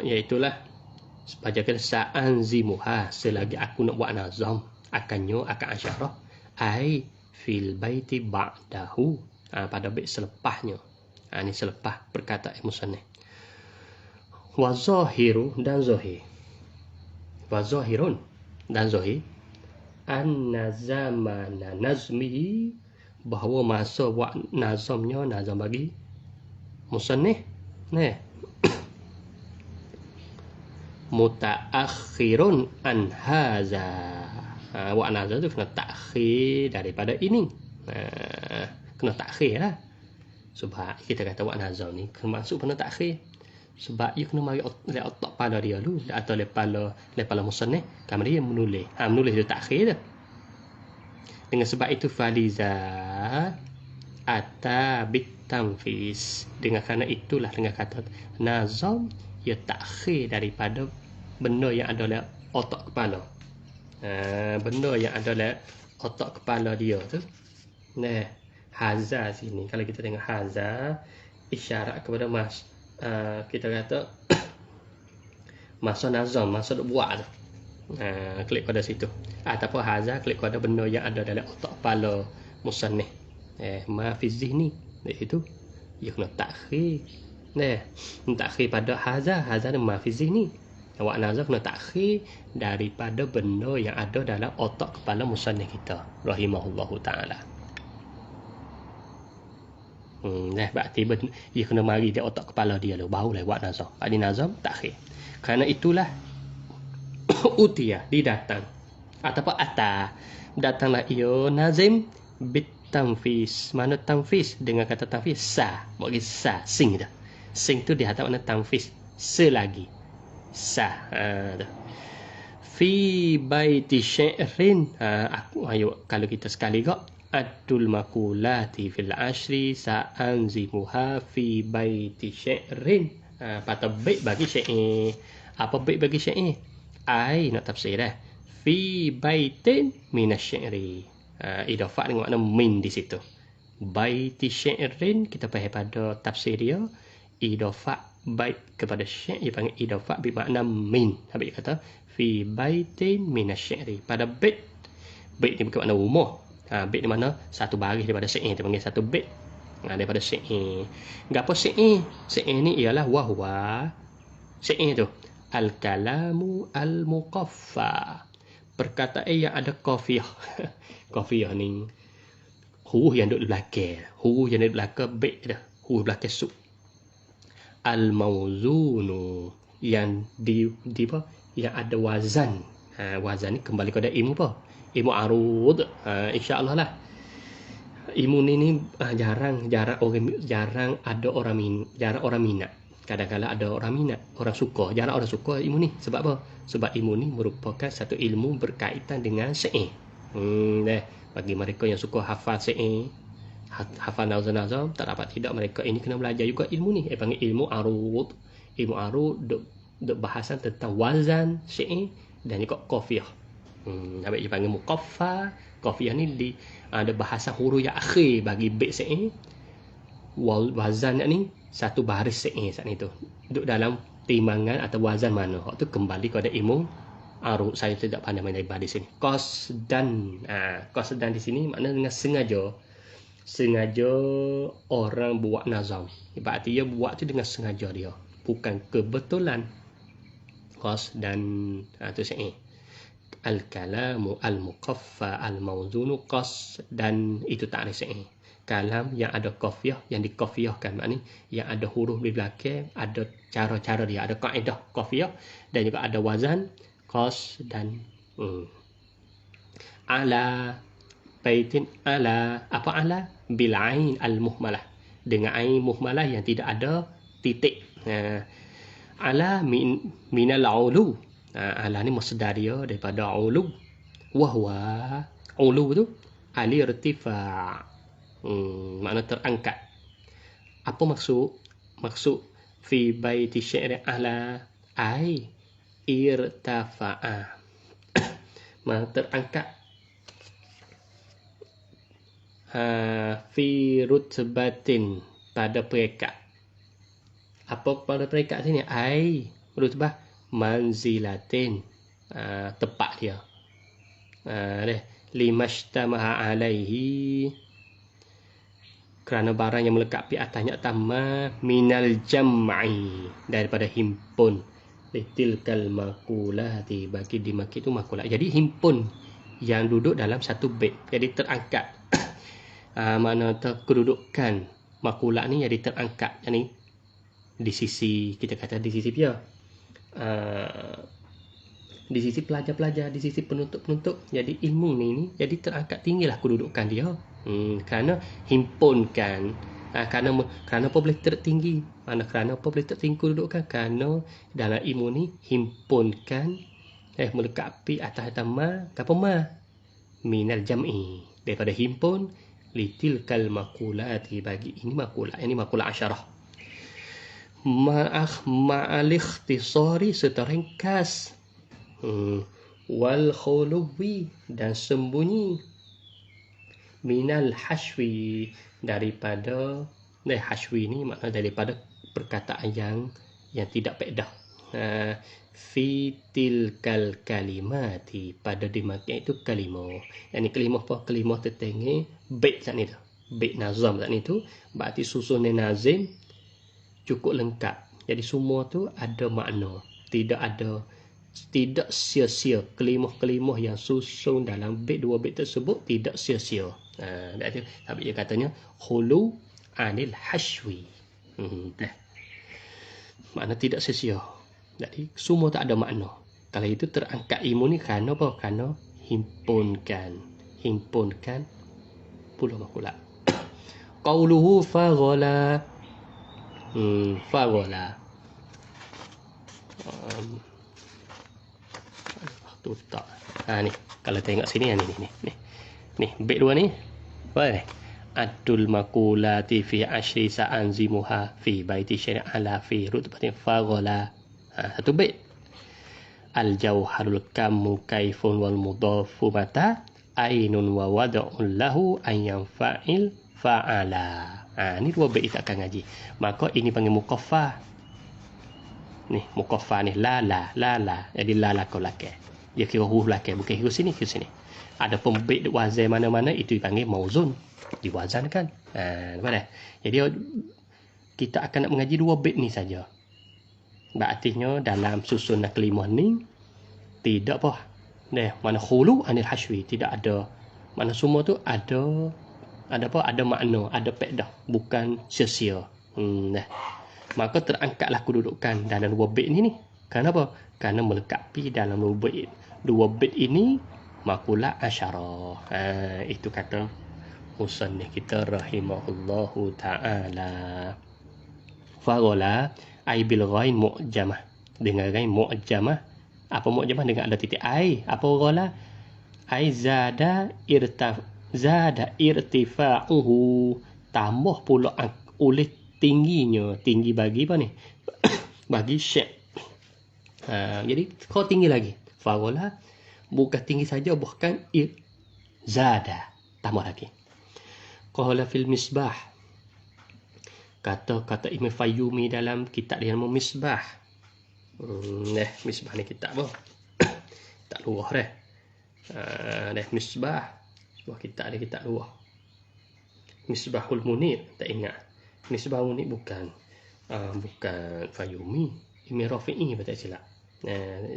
Iaitulah sebagai sa'anzimuha, selagi aku nak buat nazam, akan asyarah ai fil baiti ba'dahu, pada bait selepasnya. Ini selepas perkataan musannif. Wa zahiru, dan zahir. Wa zahirun, dan zahir. Anna zamana nazmihi, bahawa masa buat nazamnya, nazam bagi musannif mutaakhirun an haza. Buat nazam tu kena takhir daripada ini. Kena takhir lah. Sebab kita kata buat nazam ni masuk kena takhir. Sebab ia kena mari otak pada dia dulu, atau lepala musannif, kamu dia menulis. Menulis dia takhir dah. Dengan sebab itu faliza ata bitamfis. Dengan kerana itulah, dengan kata nazam, ia takhir daripada benda yang ada dalam otak kepala. Benda yang ada dalam otak kepala dia tu. Haza sini, kalau kita tengok haza, isyarat kepada kita kata masa nazam, masa duk buat tu. Klik pada situ. Ataupun haza, klik pada benda yang ada dalam otak kepala musannif. Ma fi zihni, di situ ia kena takhir. Takhir pada haza ni ma fi zihni. Awak nazam kena takhir daripada benda yang ada dalam otak kepala musannif kita, rahimahullahu ta'ala. Berarti dia kena mari di otak kepala dia dulu, barulah buat nazam. Pak nazam takhir. Kerana itulah utia, didatang ataupun ata, datanglah ia nazim bitamfis. Mana tamfis? Dengan kata tamfis sa, bagi sa, sing dah. Sing tu dihantar mana tamfis, selagi sa. Fi baiti syi'rin. Ayo kalau kita sekali kok, Adul makulati fil ashri sa'anzimuha fi baiti syi'rin. Pada bait bagi syair. Apa bait bagi syair? Ai nak tafsir dah. Fi baitin minasyairi. Idafah dengan makna min di situ. Baiti syi'rin, kita faham pada tafsir dia. Idafah bait kepada syair, dia panggil idafah bermakna min. Habis kata fi baitin minasyairi. Pada bait ni bermakna rumah. Bait di mana? Satu baris daripada syair, dia panggil satu bait daripada syair. Gapo syair? Syair ni ialah wahwa. Syair tu al-kalamu al-muqaffa. Perkataan yang ada qafiyah. Qafiyah ni huruf yang duduk di belakang. Huruf yang duduk di belakang bait dah. Huruf belakang sub. Al-mawzunu, yang di apa? Yang ada wazan. Wazan ni kembali kepada ilmu apa? Ilmu arud. InsyaAllah lah. Ilmu ni jarang ada orang minat. Kadang-kadang ada orang minat, orang suka. Jarang orang suka ilmu ni. Sebab apa? Sebab ilmu ni merupakan satu ilmu berkaitan dengan syair. Bagi mereka yang suka hafal syair, hafal nazam-nazam, tak dapat tidak, mereka ini kena belajar juga ilmu ni. Panggil ilmu arud. Ilmu arud duk bahasan tentang wazan syair dan juga qafiyah. Habis dia panggil muqaffa. Qafiyah ni ada bahasa huruf yang akhir bagi bait syair. Wazan ni satu baris syair saat ni tu. Duduk dalam timbangan atau wazan mana. Hak tu kembali kepada ilmu arud. Saya tidak pandai main dari sini. Qasdan. Qasdan di sini makna dengan sengaja. Sengaja orang buat nazam. Berarti dia buat tu dengan sengaja dia. Bukan kebetulan. qas dan tu syair. Al-kalamu al-muqaffa al-mawzunu qas, dan itu takrif syair. Kalam yang ada qafiyah, yang diqafiyahkan, maknanya yang ada huruf di belakang, ada cara-cara dia, ada kaedah qafiyah dan juga ada wazan qas dan ala baitin. Ala apa? Ala bil ain al muhmalah, dengan ain muhmalah yang tidak ada titik. Ala minal ulu. Ala ni masdar dia daripada ulu. Wahwa ulu tu al-irtifa'. Makna terangkat. Apa maksud? Maksud fi baiti syair ala ai irtafa'a. Makna terangkat. Fi rutbatin, pada peringkat. Apa pada peringkat sini? Ai rutbah manzilatin, tempat dia. Limashtamaha alaihi, kerana barang yang melekat di atasnya tamma, minal jam'i, daripada himpun, litilkal makulati, bagi dimaki itu makulah. Jadi himpun yang duduk dalam satu bait, jadi terangkat. Makna kedudukan makulah ni jadi terangkat, yani di sisi, kita kata di sisi dia, di sisi pelajar-pelajar, di sisi penuntut-penuntut. Jadi ilmu ni jadi terangkat tinggilah kedudukan dia. Kerana himpunkan. Kerana apa boleh tertinggi? Kerana apa boleh tertinggi kedudukan? Kerana dalam ilmu ni himpunkan, melekapi atas tamma, apa ma? Minal jam'i, daripada himpun, litilkal makulati, bagi ini makulah, ini makulah asyarah. Ma'al ikhtisari, serta ringkas. Wal khuluwi, dan sembunyi. Minal hashwi, daripada hashwi ni makna daripada perkataan yang tidak faedah. Fi tilkal kalimati, pada dimakan itu kalimah. Yang ni kalimah apa? Kalimah tertengah bait saat ni tu. Bait nazam saat ni tu, berarti susunan nazim cukup lengkap. Jadi semua tu ada makna. Tidak sia-sia. Kelimah-kelimah yang susun dalam bait, dua bait tersebut tidak sia-sia. Tapi dia katanya khulu anil hashwi. Makna tidak sia-sia. Jadi semua tak ada makna. Kalau itu terangkat ilmu ni kerana apa? Kerana himpunkan puluh makulah. Qauluhu faghala. Faghala. Tu tak. Ni kalau tengok sini ni bait dua ni. Apa ni? Adul makulati fi ashri sa'anzimuha fi baiti syari' ala fi rutbatin faghala. Satu bait. Al jauharul kamu kaifun wal mudafu mata ainun wa wad'un lahu an yanfa'il fa'ala. Ni dua bait kita akan ngaji. Maka ini panggil muqaffah. Ni muqaffah ni lala. Jadi lala kau laki. Dia kira huruf laki, bukan kira sini. Ada pembait wazan mana-mana, itu dipanggil mauzun, diwazankan. Nampak. Jadi kita akan nak mengaji dua bait ni saja. Berartinya dalam susunan kelimah ni tidak apa. Mana khulu anil hashwi, tidak ada. Mana semua tu ada apa? Ada makna, ada faedah, bukan sia-sia. Maka terangkatlah kedudukan dalam dua bait ni. Kenapa? Kerana melengkapi dalam dua bait ini makulah asyarah. Itu kata musannif kita rahimahullahu ta'ala. Faghala ai bil ghain mu'jamah, dengan ghain mu'jamah. Apa mu'jamah? Dengan ada titik ai. Apa ghala? Ai zada irtifa'uhu, tambah pula oleh tingginya. Tinggi bagi apa ni? Bagi syekh. Jadi kau tinggi lagi. Faghala bukan tinggi saja, bahkan zada, tambah lagi. Qala fil misbah, kata Imam Fayyumi dalam kitab dia nama Misbah. Misbah ni kitab apa? Tak luah dah. Misbah. Sebuah kitab dia, kitab luah. Misbahul Munir, tak ingat. Misbahul Munir bukan Fayyumi. Imam Rafi'i, tak silap.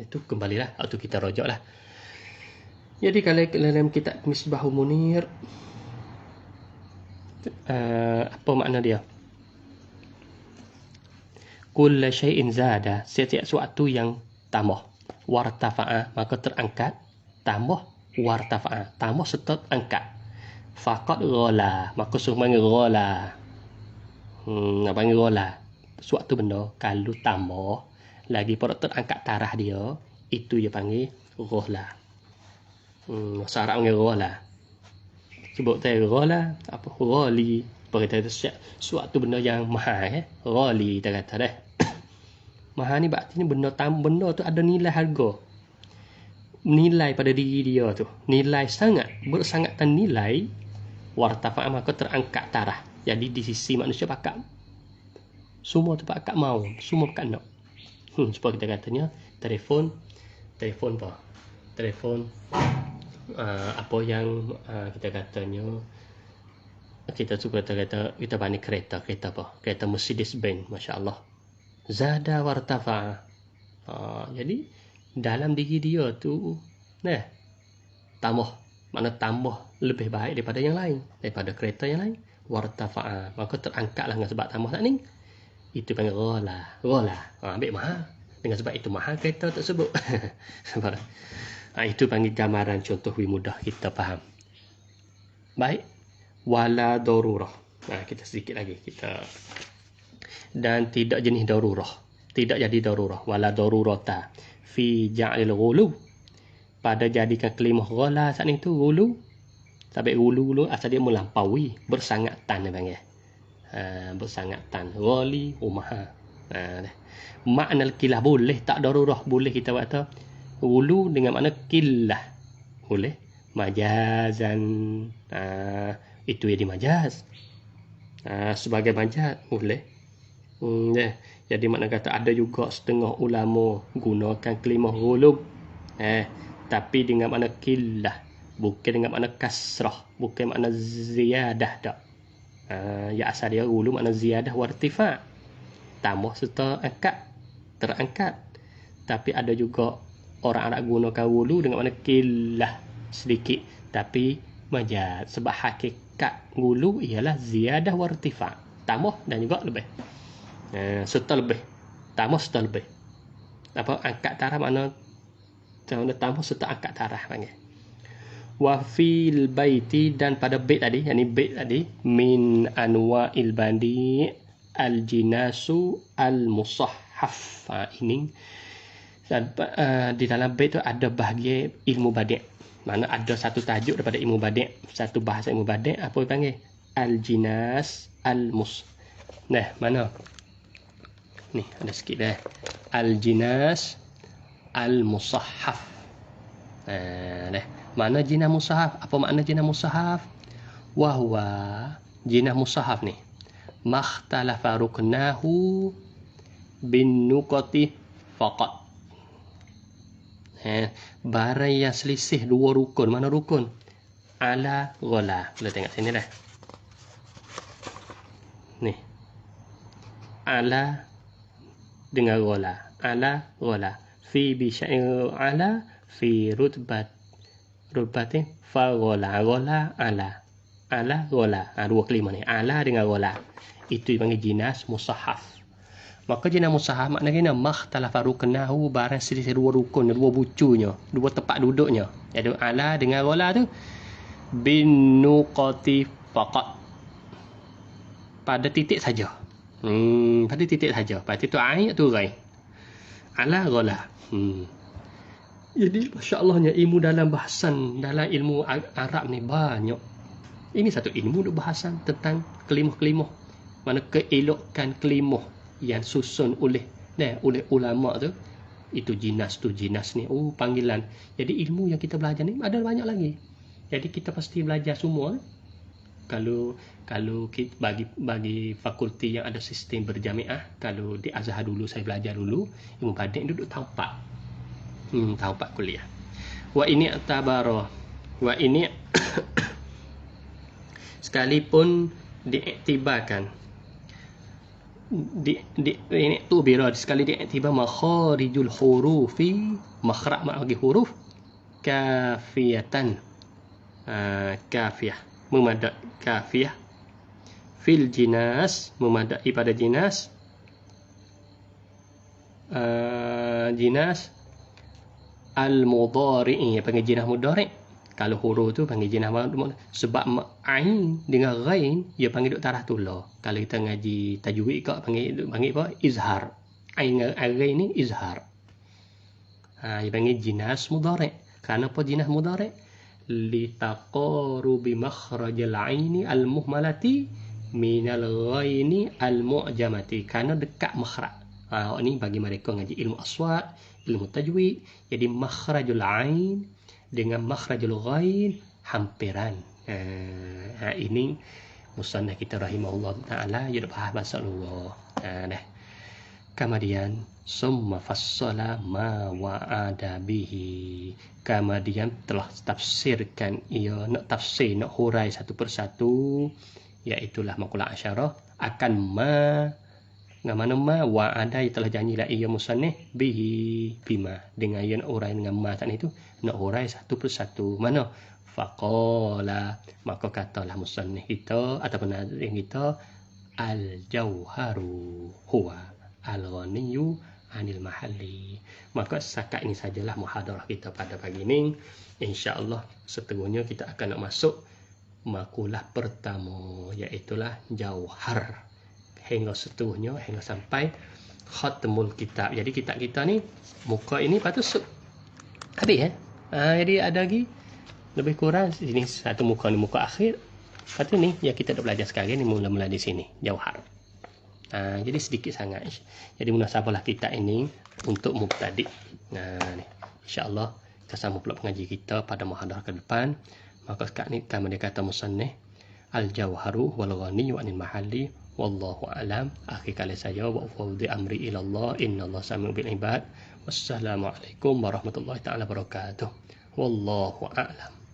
Itu kembalilah atau kita rojoklah. Jadi kalau dalam kitab Misbahul Munir, apa makna dia? Kulla syai'in zada, setiap sesuatu yang tambah, wartafa'a, maka terangkat, tambah, wartafa'a, tambah serta angkat. Faqad ghala, maka semua ghala. Apa panggil ghala? Suatu benda kalau tambah lagi pada terangkat tarah dia, itu dia panggil ghala. Bahasa Arab panggil ghala. Sebut tadi ghala, apa ghali, apa kita suatu benda yang mahal, ghali kita kata dah. Mahal ni berarti benda tu ada nilai harga. Nilai pada diri dia tu. Nilai bersangat nilai, wartafa'a, maka terangkat tarah. Jadi di sisi manusia pakak semua tu pakak mau, semua pakak nak. Sebab kita katanya telefon apa? Telefon apa yang kita katanya kita suka kata kita banding kereta apa? Kereta Mercedes-Benz, masya-Allah. Zada wartafa. Jadi dalam diri dia tu tambah, makna tambah lebih baik daripada yang lain, daripada kereta yang lain. Wartafa, maka terangkatlah dengan sebab tambah tak ni. Itu panggil ghala. Ambil mahal. Dengan sebab itu mahal kereta tersebut. Itu panggil gambaran contoh lebih mudah kita faham. Baik. Wala darurah. Kita sedikit lagi kita. Dan tidak jenis darurah. Tidak jadi darurah. Wala darurata. Fi ja'lil ghulu. Pada jadikan kelimah ghala saat itu ghulu. Sampai ghulu asal dia melampaui. Bersangatan dia panggil. Bersangatan. Ghali umaha. Makna kilah boleh. Tak darurah. Boleh kita kata. Ghulu dengan makna kilah. Boleh. Majazan. Itu jadi majaz. Sebagai majaz. Boleh. Jadi makna kata ada juga setengah ulama gunakan kelimah ghulub tapi dengan makna killah, bukan dengan makna kasrah, bukan makna ziyadah dak. Ya asal dia ghulub makna ziyadah wartifa, tambah serta angkat, terangkat. Tapi ada juga orang Arab gunakan ghulub dengan makna killah, sedikit tapi majaz. Sebab hakikat ghulub ialah ziyadah wartifa, tambah dan juga lebih. Serta lebih, tambah serta lebih. Apa angkat tarah makna tambah serta angkat tarah panggil. Wa fil baiti, dan pada bait tadi, yakni bait tadi, min anwa'il bandi al jinasu al musahhaf. Ini di dalam bait tu ada bahagian ilmu badi'. Mana ada satu tajuk daripada ilmu badi', satu bahasa ilmu badi', apa panggil? Al jinas al mus. Mana? Ni ada sikit dah. Al-jinas al-musahhaf. Mana jinas musahhaf? Apa makna jinas musahhaf? Wahwa jinas musahhaf ni makhtalafa ruknahu bin nuqati faqat. Barang yang selisih dua rukun. Mana rukun? Ala ghala. Boleh tengok sini dah. Ni. Ala dengan ghala. Ala ghala. Fi bisya'in ala fi rutbatin fa ghala. Ghala ala. Ala ghala. Dua kelima ni. Ala dengan ghala. Itu dipanggil jinas musahhaf. Maka jinas musahhaf maknanya makhtalafa ruknahu, barang selisih dua rukun, dua bucunya, dua tempat duduknya. Jadi ala dengan ghala tu bin nuqati faqat. Pada titik saja. Pada titik saja. Lepas itu ain tu rai. Ala ghala. Jadi masya-Allahnya ilmu dalam bahasan, dalam ilmu Arab ni banyak. Ini satu ilmu untuk bahasan tentang kelimah-kelimah. Mana keelokan kelimah yang susun oleh ulama tu. Itu jinas tu, jinas ni. Panggilan. Jadi ilmu yang kita belajar ni ada banyak lagi. Jadi kita pasti belajar semua. Kalau kita bagi fakulti yang ada sistem berjamiah, kalau di Azhar dulu saya belajar dulu ilmu badi' duduk tahun 4. Tahun 4 kuliah. Wa ini tabara. Wa ini sekalipun diiktibarkan ini tu bira sekali diiktibar makharijul hurufi, makhraj bagi huruf kafiyatan, kafiyah memadai, kafiyah fil jinas memadai pada jinas, jinas al-mudhari', panggil jinas mudhari'. Kalau huruf tu panggil jinas mudhari'. Sebab ain dengan ghain dia panggil duk tarah tulah. Kalau kita ngaji tajwid kak panggil apa? Izhar. Ain dengan ghain ni izhar. Dia panggil jinas mudhari'. Kenapa jinas mudhari'? Litaqarubi makhrajal aini al-muhmalati minal ghaini al-mu'jamati. Kerana dekat makhraj. Ini bagi mereka ngaji ilmu aswat, ilmu tajwid. Jadi makhrajul ain dengan makhrajul ghain hampiran. Ini musannaf kita rahimahullah taala dia faham bahasa Allah. Dah. Kemudian summa fassala ma wa'ada bihi. Kemudian telah tafsirkan ia, nak tafsir, nak hurai satu persatu, iaitulah maqula asyarah akan ma, dengan mana ma wa'ada telah janjilah ia musannaf bihi bima, dengan ia nak hurai dengan ma tadi itu, nak hurai satu persatu. Mana faqala, maka katalah musannaf kita ataupun nazarin kita, al jauharu huwa al ghaniyyu anil mahalli. Maka setakat ini sajalah muhadarah kita pada pagi ini. Insya-Allah seterusnya kita akan nak masuk makulah pertama, iaitulah jauhar, hingga seterusnya hingga sampai khatmul kitab. Jadi kitab kita ni muka ini patut habis jadi ada lagi lebih kurang sini satu muka ni, muka akhir. Lepas tu ni yang kita dah belajar sekarang ni mula-mula di sini jauhar. Jadi sedikit sangat. Jadi munasabahlah kita ini untuk mubtadi'. Ni insya-Allah kita sambung pula pengaji kita pada muhadarah ke depan. Maka sekarang ni kami dia kata musannaf al-jauharu wal ghaniyyu anil mahalli wallahu alam. Akhir kali saya wa ufawdi amri ila Allah innallaha sami'un bil ibad. Wassalamualaikum warahmatullahi taala wabarakatuh. Wallahu a'lam.